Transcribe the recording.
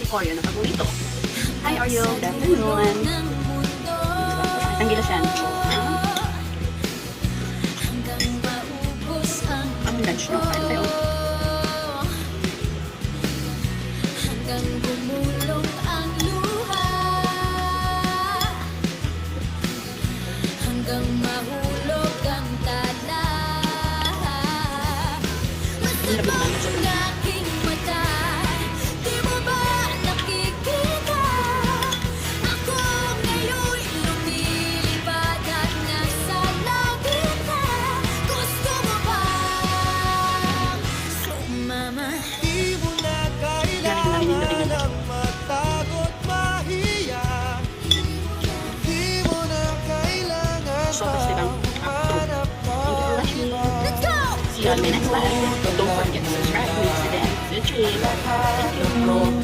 si Oreo na paborito. Hi Oreo, good afternoon. Ang gilasan. Ang lunch no, kain tayo. Hanggang gumulong ang luha, hanggang mahulog ang tala. Masabang ang aking mata, di mo ba nakikita? Ako ngayon'y lumilipad at nasa langit na. Gusto mo bang sumama? Di mo na kailangan ng matagot mahiya. Di mo na kailangan So, kasi lang manap Thank you for watching. Let's go! See you on my next live. Don't forget to subscribe, hit the bell, Thank you.